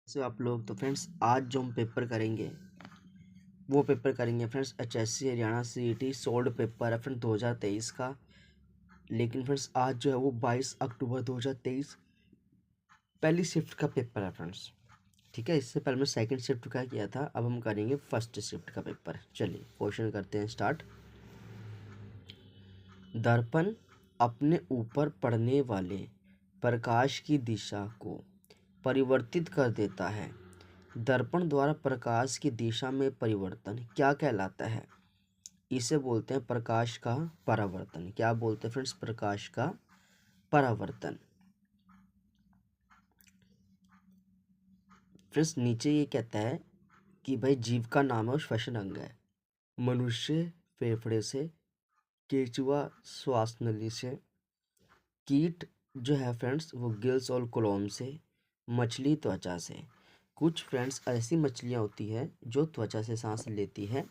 से आप लोग तो फ्रेंड्स आज जो हम पेपर करेंगे वो पेपर करेंगे friends HSC Haryana CET solved paper है फ्रेंड 2023 का। लेकिन फ्रेंड्स आज जो है वो 22 अक्टूबर 2023 पहली शिफ्ट का पेपर है फ्रेंड्स। ठीक है, इससे पहले मैं सेकंड शिफ्ट का किया था, अब हम करेंगे फर्स्ट शिफ्ट का पेपर। चलिए क्वेश्चन करते हैं स्टार्ट। दर्पण अपने ऊपर पड़ने वाले प्रकाश की दिशा को परिवर्तित कर देता है। दर्पण द्वारा प्रकाश की दिशा में परिवर्तन क्या कहलाता है? इसे बोलते हैं प्रकाश का परावर्तन। क्या बोलते हैं फ्रेंड्स? प्रकाश का परावर्तन। फ्रेंड्स नीचे ये कहता है कि भाई जीव का नाम है श्वसन अंग है। मनुष्य फेफड़े से, केंचुआ श्वास नली से, कीट जो है फ्रेंड्स वो गिल्स और कोलोम से, मछली त्वचा से। कुछ फ्रेंड्स ऐसी मछलियाँ होती हैं जो त्वचा से सांस लेती हैं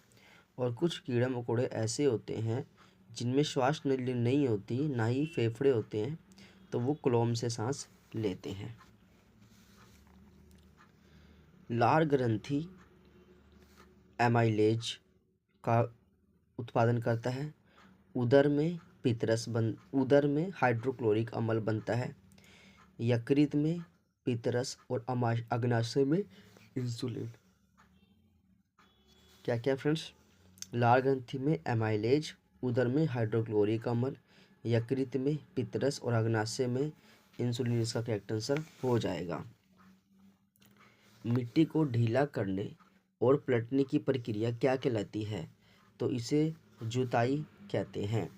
और कुछ कीड़े मकोड़े ऐसे होते हैं जिनमें श्वास नली नहीं होती, ना ही फेफड़े होते हैं, तो वो कोलोम से सांस लेते हैं। लार ग्रंथि एमाइलेज का उत्पादन करता है। उदर में हाइड्रोक्लोरिक अम्ल बनता है। यकृत में पितरस और अग्नाशय में इंसुलिन। क्या क्या फ्रेंड्स? लार ग्रंथि में एमाइलेज, उदर में हाइड्रोक्लोरिक अम्ल, यकृत में पितरस और अग्नाशय में इंसुलिन। इसका करेक्ट आंसर हो जाएगा। मिट्टी को ढीला करने और पलटने की प्रक्रिया क्या कहलाती है? तो इसे जुताई कहते हैं।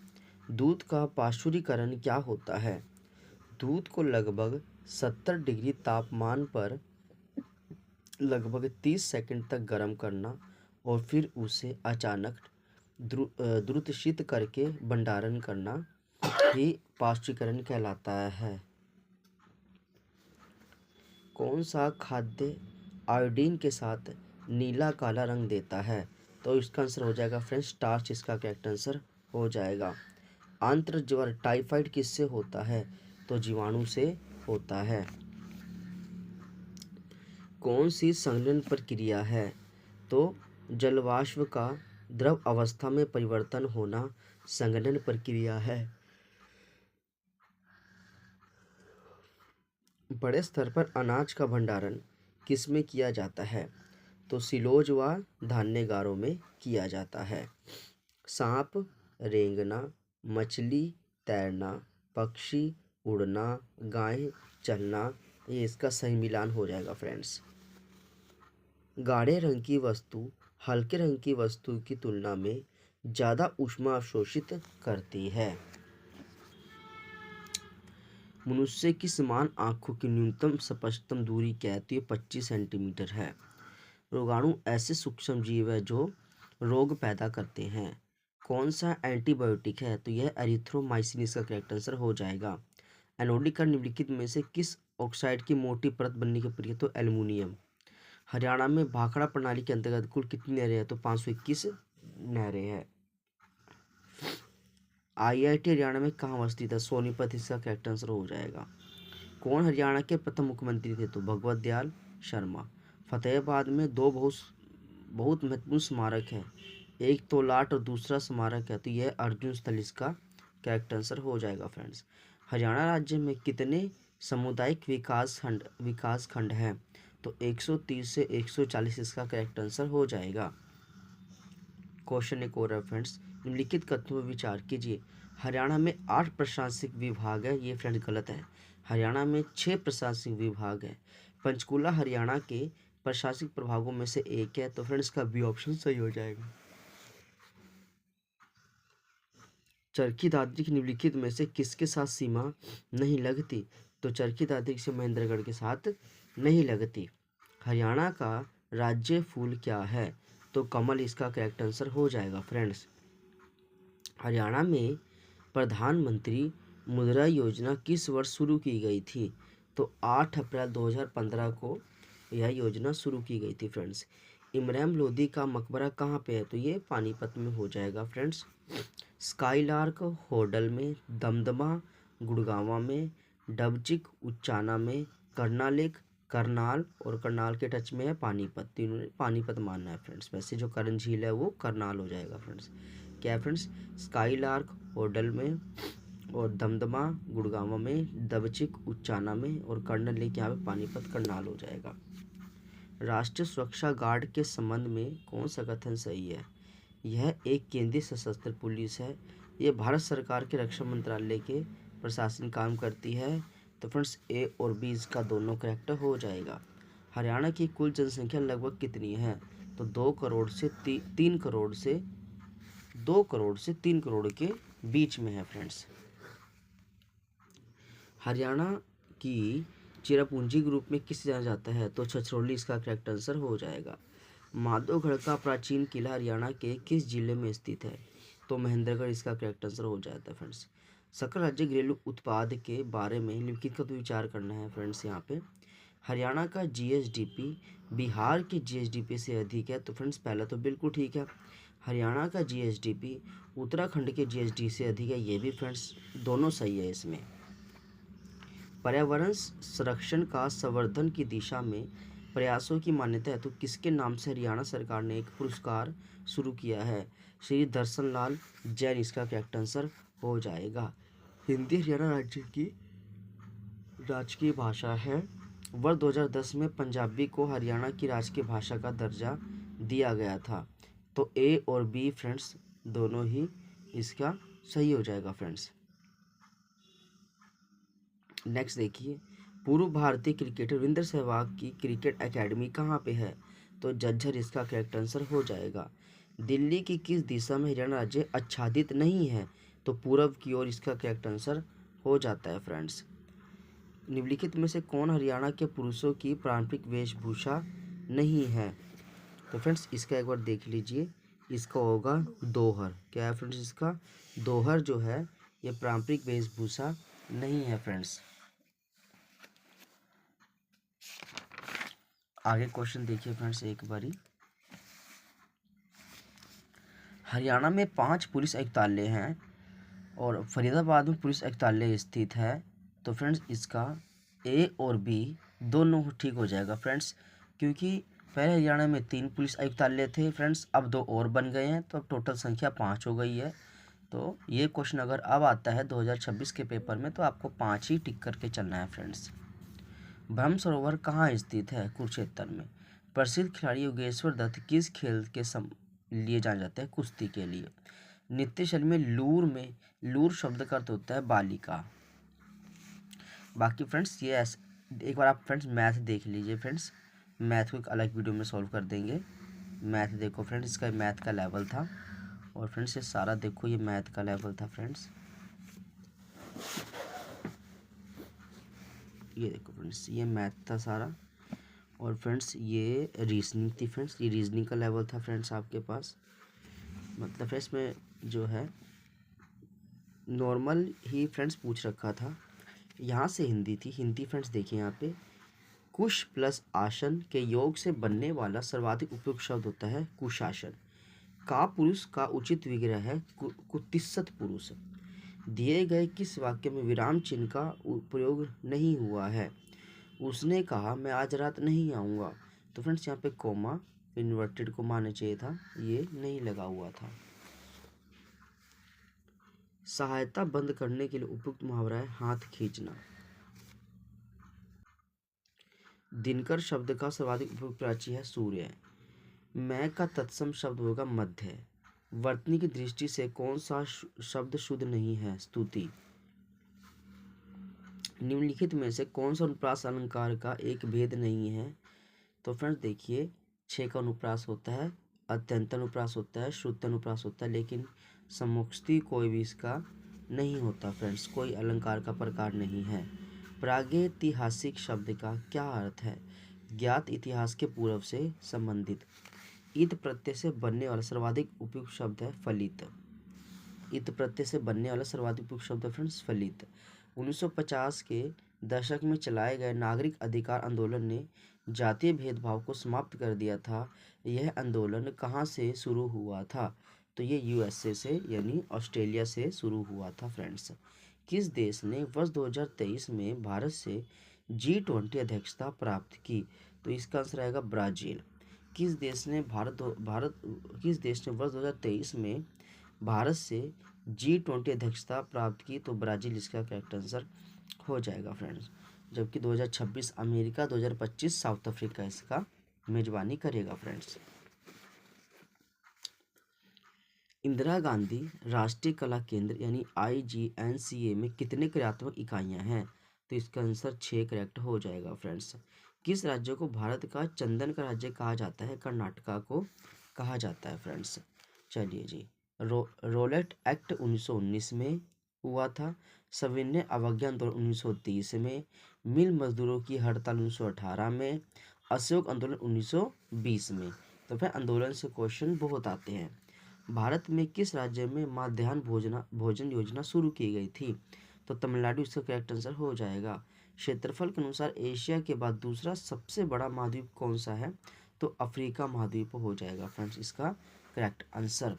दूध का पाश्चुरीकरण क्या होता है? दूध को लगभग 70 डिग्री तापमान पर लगभग 30 सेकंड तक गर्म करना और फिर उसे अचानक द्रुत शीत करके भंडारण करना ही पाश्चुरीकरण कहलाता है। कौन सा खाद्य आयोडीन के साथ नीला काला रंग देता है? तो इसका आंसर हो जाएगा फ्रेंड्स स्टार्च। इसका करेक्ट आंसर हो जाएगा। आंत्र ज्वर टाइफाइड किससे होता है? तो जीवाणु से होता है। कौन सी संघनन प्रक्रिया है? तो जलवाष्प का द्रव अवस्था में परिवर्तन होना संघनन प्रक्रिया है। बड़े स्तर पर अनाज का भंडारण किसमें किया जाता है? तो सिलोज व धान्यगारों में किया जाता है। सांप रेंगना, मछली तैरना, पक्षी उड़ना, गाय चलना, ये इसका सही मिलान हो जाएगा फ्रेंड्स। गाढ़े रंग की वस्तु हल्के रंग की वस्तु की तुलना में ज़्यादा ऊष्मा अवशोषित करती है। मनुष्य की समान आँखों की न्यूनतम स्पष्टतम दूरी क्या है? तो ये 25 सेंटीमीटर है। रोगाणु ऐसे सूक्ष्म जीव है जो रोग पैदा करते हैं। कौन सा एंटीबायोटिक है? तो यह एरिथ्रोमाइसिन। इसका करेक्ट आंसर हो जाएगा। एनोडिक का निम्नलिखित में से किस ऑक्साइड की मोटी परत बनने की प्रक्रिया? तो एल्युमिनियम। हरियाणा में भाखड़ा प्रणाली के अंतर्गत कुल कितनी नहरें हैं? तो 521 नहरें हैं। IIT हरियाणा में कहाँ स्थित है? सोनीपत। इसका करेक्ट आंसर हो जाएगा। कौन हरियाणा के प्रथम मुख्यमंत्री थे? तो भगवत दयाल शर्मा। फतेहाबाद में दो बहुत महत्वपूर्ण स्मारक है, एक तो लाट और दूसरा स्मारक है, तो यह अर्जुन स्थल। इसका करेक्ट आंसर हो जाएगा फ्रेंड्स। हरियाणा राज्य में कितने सामुदायिक विकास खंड हैं? तो 130 से 140। इसका करेक्ट आंसर हो जाएगा। क्वेश्चन एक और है फ्रेंड्स, निम्नलिखित कथनों पर विचार कीजिए। हरियाणा में 8 प्रशासनिक विभाग है, ये फ्रेंड्स गलत है। हरियाणा में 6 प्रशासनिक विभाग है। पंचकुला हरियाणा के प्रशासनिक प्रभागों में से एक है, तो फ्रेंड्स का बी ऑप्शन सही हो जाएगा। चरखी दादरी की निम्नलिखित में से किसके साथ सीमा नहीं लगती? तो चरखी दादरी से महेंद्रगढ़ के साथ नहीं लगती। हरियाणा का राज्य फूल क्या है? तो कमल। इसका करेक्ट आंसर हो जाएगा फ्रेंड्स। हरियाणा में प्रधानमंत्री मुद्रा योजना किस वर्ष शुरू की गई थी? तो 8 अप्रैल 2015 को यह योजना शुरू की गई थी फ्रेंड्स। इमरैम लोधी का मकबरा कहाँ पे है? तो ये पानीपत में हो जाएगा फ्रेंड्स। स्काईलार्क होडल में, दमदमा गुड़गांवा में, डबचिक उचाना में, कर्नालिक करनाल, और करनाल के टच में है पानीपत, तीनों ने पानीपत मानना है फ्रेंड्स। वैसे जो करण झील है वो करनाल हो जाएगा फ्रेंड्स। क्या है फ्रेंड्स, स्काईलार्क होडल में, और दमदमा गुड़गांव में, दबचिक उचाना में, और कर्नल लेक यहाँ पे पानीपत करनाल हो जाएगा। राष्ट्रीय सुरक्षा गार्ड के संबंध में कौन सा कथन सही है? यह एक केंद्रीय सशस्त्र पुलिस है। ये भारत सरकार के रक्षा मंत्रालय के प्रशासन काम करती है। तो फ्रेंड्स ए और बी इसका दोनों करेक्ट हो जाएगा। हरियाणा की कुल जनसंख्या लगभग कितनी है? तो 2 करोड़ से 3 करोड़ से 2 करोड़ से 3 करोड़ के बीच में है फ्रेंड्स। हरियाणा की चिरापूंजी के रूप में किसे जाना जाता है? तो छछरौली इसका करेक्ट आंसर हो जाएगा। माधोगढ़ का प्राचीन किला हरियाणा के किस जिले में स्थित है? तो महेंद्रगढ़ इसका करेक्ट आंसर हो जाता है फ्रेंड्स। सकल राज्य घरेलू उत्पाद के बारे में निम्नलिखित विचार करना है फ्रेंड्स। यहाँ पे हरियाणा का जीएसडीपी बिहार के जीएसडीपी से अधिक है। तो फ्रेंड्स पहला तो बिल्कुल ठीक है। हरियाणा का जीएसडीपी उत्तराखंड के जीएसडी से अधिक है, ये भी फ्रेंड्स दोनों सही है इसमें। पर्यावरण संरक्षण का संवर्धन की दिशा में प्रयासों की मान्यता है तो किसके नाम से हरियाणा सरकार ने एक पुरस्कार शुरू किया है? श्री दर्शन लाल जैन इसका करेक्ट आंसर हो जाएगा। हिंदी हरियाणा राज्य की राजकीय भाषा है। वर्ष 2010 में पंजाबी को हरियाणा की राजकीय भाषा का दर्जा दिया गया था। तो ए और बी फ्रेंड्स दोनों ही इसका सही हो जाएगा फ्रेंड्स। नेक्स्ट देखिए, पूर्व भारतीय क्रिकेटर वीरेंद्र सहवाग की क्रिकेट एकेडमी कहाँ पे है? तो झज्जर इसका करेक्ट आंसर हो जाएगा। दिल्ली की किस दिशा में हरियाणा राज्य आच्छादित नहीं है? तो पूर्व की ओर इसका करेक्ट आंसर हो जाता है फ्रेंड्स। निम्नलिखित में से कौन हरियाणा के पुरुषों की पारंपरिक वेशभूषा नहीं है? तो फ्रेंड्स इसका एक बार देख लीजिए, इसका होगा दोहर। क्या है फ्रेंड्स, इसका दोहर जो है ये पारंपरिक वेशभूषा नहीं है फ्रेंड्स। आगे क्वेश्चन देखिए फ्रेंड्स एक बारी। हरियाणा में 5 पुलिस आयुक्तालय हैं और फरीदाबाद में पुलिस आयुक्तालय स्थित है। तो फ्रेंड्स इसका ए और बी दोनों ठीक हो जाएगा फ्रेंड्स, क्योंकि पहले हरियाणा में 3 पुलिस आयुक्तालय थे फ्रेंड्स, अब 2 और बन गए हैं, तो अब टोटल संख्या 5 हो गई है। तो ये क्वेश्चन अगर अब आता है 2026 के पेपर में तो आपको 5 ही टिक करके चलना है फ्रेंड्स। ब्रह्म सरोवर कहाँ स्थित है? कुरुक्षेत्र में। प्रसिद्ध खिलाड़ी योगेश्वर दत्त किस खेल के लिए जाने जाते हैं? कुश्ती के लिए। नृत्य शैली में लूर शब्द का अर्थ होता है बालिका। बाकी फ्रेंड्स ये एक बार आप फ्रेंड्स मैथ देख लीजिए फ्रेंड्स, मैथ को एक अलग वीडियो में सॉल्व कर देंगे। मैथ देखो फ्रेंड्स, इसका मैथ का लेवल था, और फ्रेंड्स ये सारा देखो ये मैथ का लेवल था फ्रेंड्स। ये देखो फ्रेंड्स ये मैथ था सारा, और फ्रेंड्स ये रीजनिंग थी फ्रेंड्स, ये रीजनिंग का लेवल था फ्रेंड्स आपके पास। मतलब फ्रेंड्स में जो है नॉर्मल ही फ्रेंड्स पूछ रखा था। यहाँ से हिंदी थी, हिंदी फ्रेंड्स देखिए यहाँ पे, कुश प्लस आसन के योग से बनने वाला सर्वाधिक उपयुक्त शब्द होता है कुशासन। का पुरुष का उचित विग्रह है कुत्सित पुरुष। दिए गए किस वाक्य में विराम चिन्ह का प्रयोग नहीं हुआ है? उसने कहा मैं आज रात नहीं आऊँगा। तो फ्रेंड्स यहाँ पे कोमा इन्वर्टेड कोमा आना चाहिए था, ये नहीं लगा हुआ था। सहायता बंद करने के लिए उपयुक्त मुहावरा है हाथ खींचना। दिनकर शब्द का सर्वाधिक उपयुक्त प्राची है सूर्य। मैं का तत्सम शब्द होगा मध्य। वर्तनी की दृष्टि से कौन सा शब्द शुद्ध नहीं है? स्तुति। निम्नलिखित में से कौन सा अनुप्रास अलंकार का एक भेद नहीं है? तो फ्रेंड्स देखिए 6 का अनुप्रास होता है, अत्यंत अनुप्रास होता है, श्रुत अनुप्रास होता है, लेकिन सम्मुक्ति कोई भी इसका नहीं होता फ्रेंड्स, कोई अलंकार का प्रकार नहीं है। प्रागैतिहासिक शब्द का क्या अर्थ है? ज्ञात इतिहास के पूर्व से संबंधित। इत प्रत्यय से बनने वाला सर्वाधिक उपयुक्त शब्द है फलित। इत प्रत्यय से बनने वाला सर्वाधिक उपयुक्त शब्द है फ्रेंड्स फलित। 1950 के दशक में चलाए गए नागरिक अधिकार आंदोलन ने जातीय भेदभाव को समाप्त कर दिया था। यह आंदोलन कहाँ से शुरू हुआ था? तो ये यूएसए से यानी ऑस्ट्रेलिया से शुरू हुआ था फ्रेंड्स। किस देश ने वर्ष 2023 में भारत से G20 अध्यक्षता प्राप्त की? तो इसका आंसर आएगा ब्राज़ील। किस देश ने किस देश ने वर्ष 2023 में भारत से G20 अध्यक्षता प्राप्त की? तो ब्राज़ील इसका करेक्ट आंसर हो जाएगा फ्रेंड्स। जबकि 2026 अमेरिका, 2025 साउथ अफ्रीका इसका मेजबानी करेगा फ्रेंड्स। इंदिरा गांधी राष्ट्रीय कला केंद्र यानी IGNCA में कितने क्रियात्मक इकाइयां हैं? तो इसका आंसर 6 करेक्ट हो जाएगा फ्रेंड्स। किस राज्य को भारत का चंदन का राज्य कहा जाता है? कर्नाटका को कहा जाता है फ्रेंड्स। चलिए जी, रोलेट एक्ट 1919 में हुआ था। सविनय अवज्ञा आंदोलन 1930 में, मिल मजदूरों की हड़ताल 1918 में, असहयोग आंदोलन 1920 में। तो फिर आंदोलन से क्वेश्चन बहुत आते हैं। भारत में किस राज्य में मध्याह्न भोजन योजना शुरू की गई थी? तो तमिलनाडु इसका करेक्ट आंसर हो जाएगा। क्षेत्रफल के अनुसार एशिया के बाद दूसरा सबसे बड़ा महाद्वीप कौन सा है? तो अफ्रीका महाद्वीप हो जाएगा फ्रेंड्स इसका करेक्ट आंसर।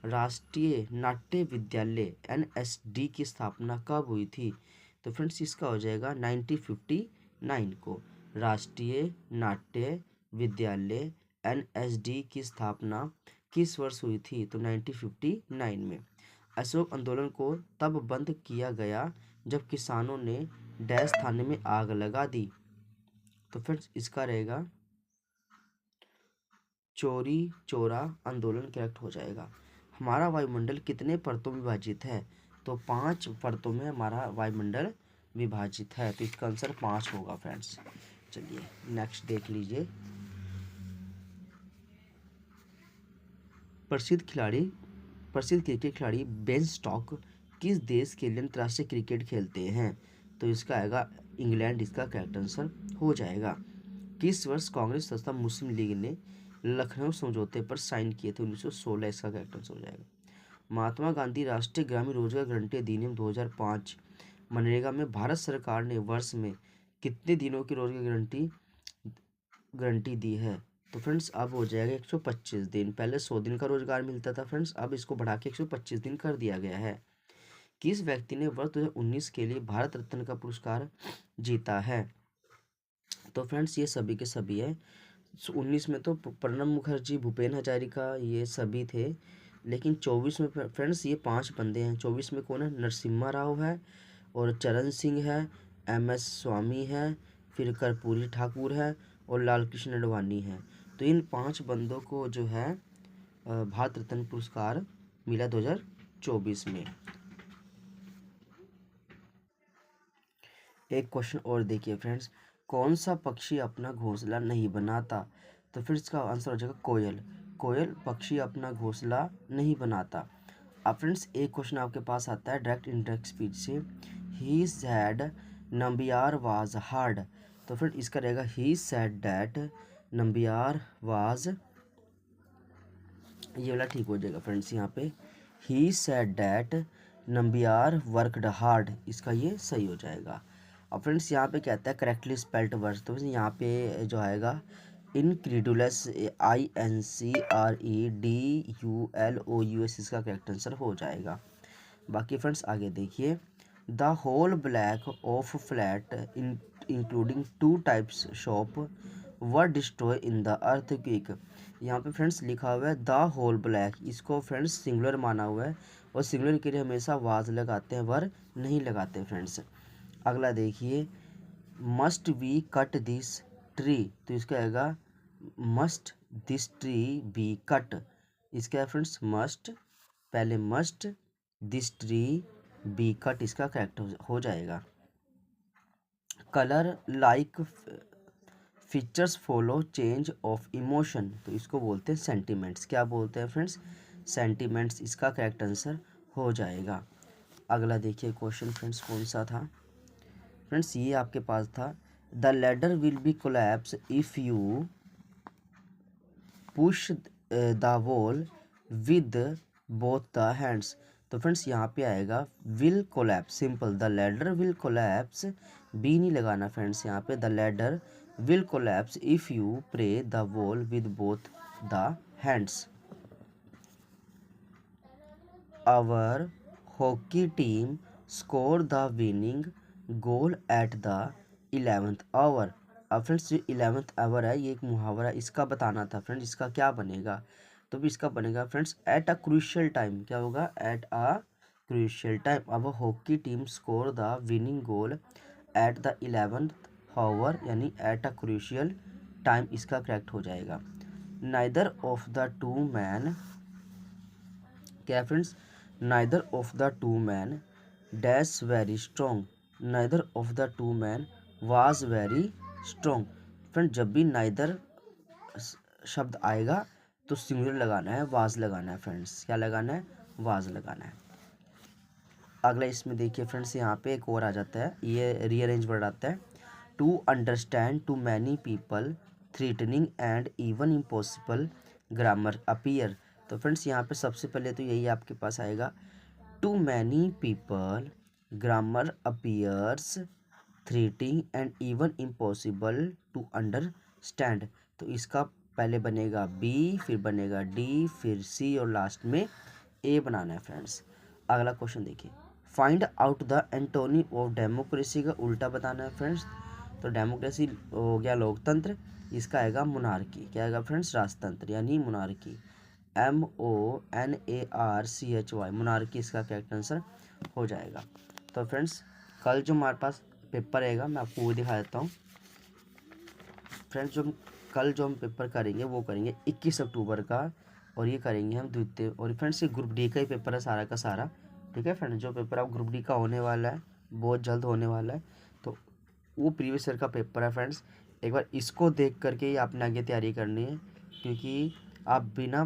राष्ट्रीय नाट्य विद्यालय NSD की स्थापना कब हुई थी? तो फ्रेंड्स इसका हो जाएगा 1959 को। राष्ट्रीय नाट्य विद्यालय NSD की स्थापना किस वर्ष हुई थी? तो 1959 में। अशोक आंदोलन को तब बंद किया गया जब किसानों ने डैश थाने में आग लगा दी। तो फ्रेंड्स इसका रहेगा चोरी चोरा आंदोलन करेक्ट हो जाएगा। हमारा वायुमंडल कितने परतों में विभाजित है? तो 5 परतों में हमारा वायुमंडल विभाजित है। तो इसका आंसर 5 होगा फ्रेंड्स। चलिए नेक्स्ट देख लीजिए। प्रसिद्ध क्रिकेट खिलाड़ी बेन स्टोक्स किस देश के लिए अंतर्राष्ट्रीय क्रिकेट खेलते हैं? तो इसका आएगा इंग्लैंड इसका करेक्ट आंसर हो जाएगा। किस वर्ष कांग्रेस तथा मुस्लिम लीग ने लखनऊ समझौते पर साइन किए थे? 1916 इसका करेक्ट आंसर हो जाएगा। महात्मा गांधी राष्ट्रीय ग्रामीण रोजगार गारंटी अधिनियम 2005 मनरेगा में भारत सरकार ने वर्ष में कितने दिनों की रोजगार गारंटी दी है? तो फ्रेंड्स अब हो जाएगा 125 दिन। पहले 100 दिन का रोजगार मिलता था फ्रेंड्स, अब इसको बढ़ा के 125 दिन कर दिया गया है। किस व्यक्ति ने वर्ष 2019 के लिए भारत रत्न का पुरस्कार जीता है? तो फ्रेंड्स ये सभी के सभी है। 19 में तो प्रणब मुखर्जी, भूपेन हजारिका ये सभी थे, लेकिन 24 में फ्रेंड्स ये 5 बंदे हैं। 24 में कौन है? नरसिम्हा राव है, और चरण सिंह है, MS स्वामी है, फिर कर्पूरी ठाकुर है, और लाल कृष्ण अडवाणी है। तो इन 5 बंदों को जो है भारत रत्न पुरस्कार मिला 2024 में। एक क्वेश्चन और देखिए फ्रेंड्स, कौन सा पक्षी अपना घोंसला नहीं बनाता? तो फिर इसका आंसर हो जाएगा कोयल। कोयल पक्षी अपना घोंसला नहीं बनाता। अब फ्रेंड्स एक क्वेश्चन आपके पास आता है डायरेक्ट इनडायरेक्ट स्पीच से। He said Nambiar was hard. तो फिर इसका रहेगा he said that Nambiar was, ये वाला ठीक हो जाएगा फ्रेंड्स यहाँ पे। He said that Nambiar worked hard, इसका ये सही हो जाएगा। अब फ्रेंड्स यहाँ पे कहता है करेक्टली स्पेल्ड वर्ड्स, तो यहाँ पे जो आएगा इनक्रीडुलस INCREDULOUS इसका करेक्ट आंसर हो जाएगा। बाकी फ्रेंड्स आगे देखिए। The whole block of flat including 2 types shop were destroy in the earthquake. यहाँ पे फ्रेंड्स लिखा हुआ है द होल ब्लैक, इसको फ्रेंड्स सिंगुलर माना हुआ है, और सिंगुलर के लिए हमेशा वाज लगाते हैं, वर नहीं लगाते फ्रेंड्स। अगला देखिए, must we cut this tree. तो इसका आएगा must this tree be cut. इसका है फ्रेंड्स मस्ट, पहले must this tree be cut, इसका करेक्ट हो जाएगा। Colour like features follow change of emotion, तो इसको बोलते हैं सेंटिमेंट्स। क्या बोलते हैं फ्रेंड्स? सेंटिमेंट्स, इसका करेक्ट आंसर हो जाएगा। अगला देखिए क्वेश्चन फ्रेंड्स कौन सा था? फ्रेंड्स ये आपके पास था, the ladder will be collapse if you push the wall with both the hands. तो फ्रेंड्स यहाँ पे आएगा will collapse, simple, the ladder will collapse, be नहीं लगाना फ्रेंड्स यहाँ पे, the ladder will collapse if you pray the wall with both the hands. Our hockey team score the winning goal at the 11th hour. अब friends जो 11th our है ये एक मुहावरा, इसका बताना था फ्रेंड्स, इसका क्या बनेगा, तो भी इसका बनेगा friends at a crucial time. क्या होगा, एट अ क्रूशियल टाइम। अब hockey team score the winning goal at the 11th hour, यानी एट अ क्रूशियल टाइम, इसका करेक्ट हो जाएगा। Neither of the two man, क्या friends, neither of the two man dash very strong, neither of the two man was very strong. Friend जब भी neither शब्द आएगा तो सिंगुलर लगाना है, वाज लगाना है फ्रेंड्स, क्या लगाना है, वाज लगाना है। अगला इसमें देखिए फ्रेंड्स, यहाँ पे एक और आ जाता है, ये रीअरेंज वर्ड आता है। To understand to many people threatening and even impossible grammar appear. तो फ्रेंड्स यहाँ पे सबसे पहले तो यही आपके पास आएगा, to many people grammar appears threatening and even impossible to understand. तो इसका पहले बनेगा बी, फिर बनेगा डी, फिर सी और लास्ट में ए बनाना है फ्रेंड्स। अगला क्वेश्चन देखिए, find out the antonym of democracy का उल्टा बताना है फ्रेंड्स। तो डेमोक्रेसी हो गया लोकतंत्र, इसका आएगा मोनार्की, क्या आएगा फ्रेंड्स, राजतंत्र यानी मोनार्की, MONARCHY, मोनार्की इसका करेक्ट आंसर हो जाएगा। तो फ्रेंड्स कल जो हमारे पास पेपर रहेगा मैं आपको वो दिखा देता हूँ फ्रेंड्स। जो हम पेपर करेंगे वो करेंगे 21 अक्टूबर का, और ये करेंगे हम द्वितीय, और फ्रेंड्स ये ग्रुप डी का ही पेपर है सारा का सारा, ठीक है फ्रेंड्स। जो पेपर आप ग्रुप डी का होने वाला है बहुत जल्द होने वाला है, तो वो प्रीवियस ईयर का पेपर है फ्रेंड्स। एक बार इसको देख करके ही आपने आगे तैयारी करनी है, क्योंकि आप बिना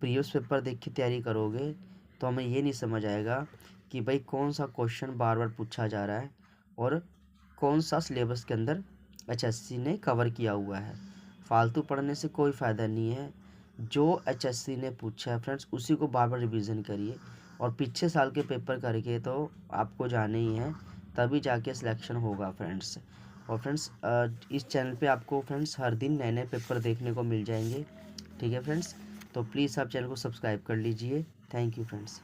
प्रीवियस पेपर देख के तैयारी करोगे तो हमें ये नहीं समझ आएगा कि भाई कौन सा क्वेश्चन बार बार पूछा जा रहा है और कौन सा सिलेबस के अंदर HSC ने कवर किया हुआ है। फालतू पढ़ने से कोई फ़ायदा नहीं है, जो HSC ने पूछा है फ्रेंड्स उसी को बार बार रिवीजन करिए, और पिछले साल के पेपर करके तो आपको जाने ही है, तभी जाके सिलेक्शन होगा फ्रेंड्स। और फ्रेंड्स इस चैनल पे आपको फ्रेंड्स हर दिन नए नए पेपर देखने को मिल जाएंगे, ठीक है फ्रेंड्स। तो प्लीज़ आप चैनल को सब्सक्राइब कर लीजिए। Thank you friends.